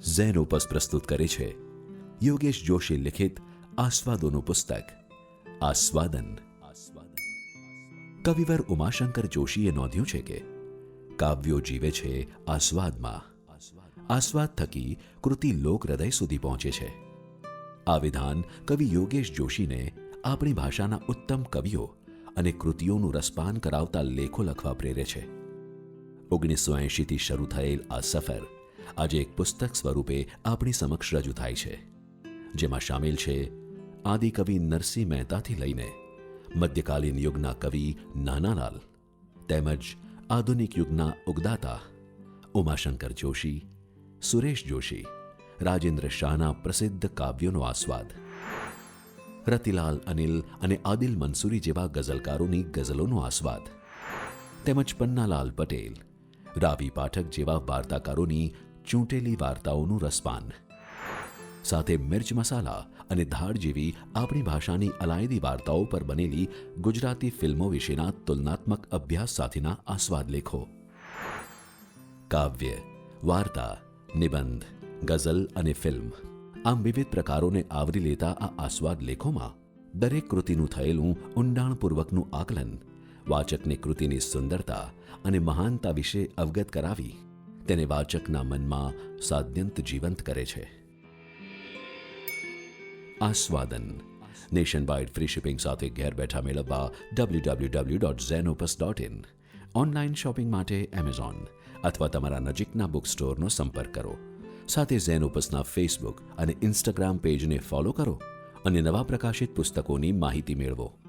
Xenopus પ્રસ્તુત કરે છે યોગેશ જોશી લિખિત આસ્વાદોનું પુસ્તક આસ્વાદન. કવિવર ઉમાશંકર જોશીએ નોંધ્યું છે કે કાવ્યો જીવે છે આસ્વાદમાં. આસ્વાદ થકી કૃતિ લોક હૃદય સુધી પહોંચે છે. આ વિધાન કવિ યોગેશ જોશીને આપણી ભાષાના ઉત્તમ કવિઓ અને કૃતિઓનું રસપાન કરાવતા લેખો લખવા પ્રેરે છે. 1980થી શરૂ થયેલ આ સફર આજે એક પુસ્તક સ્વરૂપે આપણી સમક્ષ રજૂ થાય છે, જેમાં શામેલ છે આદિકવિ નરસિંહ મહેતાથી લઈને મધ્યકાલીન યુગના કવિ નાનાલાલ તેમજ આધુનિક યુગના ઉગદાતા ઉમાશંકર જોશી, સુરેશ જોશી, રાજેન્દ્ર શાહના પ્રસિદ્ધ કાવ્યોનો આસ્વાદ, રતિલાલ અનિલ અને આદિલ મંસૂરી જેવા ગઝલકારોની ગઝલોનો આસ્વાદ તેમજ પન્નાલાલ પટેલ, રાવી પાઠક જેવા વાર્તાકારોની ચૂંટેલી વાર્તાઓનું રસપાન, સાથે મિર્ચ મસાલા અને ધાડ જેવી આપણી ભાષાની અલાયદી વાર્તાઓ પર બનેલી ગુજરાતી ફિલ્મો વિશેના તુલનાત્મક અભ્યાસ સાથેના આસ્વાદ લેખો. કાવ્ય, વાર્તા, નિબંધ, ગઝલ અને ફિલ્મ આમ વિવિધ પ્રકારોને આવરી લેતા આ આસ્વાદ લેખોમાં દરેક કૃતિનું થયેલું ઊંડાણપૂર્વકનું આકલન વાચકને કૃતિની સુંદરતા અને મહાનતા વિશે અવગત કરાવી તેને વાચકના મનમાં સાદ્યંત જીવંત કરે છે. આસ્વાદન નેશન વાઇડ ફ્રી શિપિંગ સાથે ઘેર બેઠા મેળવવા www.zenopus.in, ઓનલાઈન શોપિંગ માટે એમેઝોન અથવા તમારા નજીકના બુક સ્ટોરનો સંપર્ક કરો. સાથે ઝેનોપસના ફેસબુક અને ઇન્સ્ટાગ્રામ પેજને ફોલો કરો અને નવા પ્રકાશિત પુસ્તકોની માહિતી મેળવો.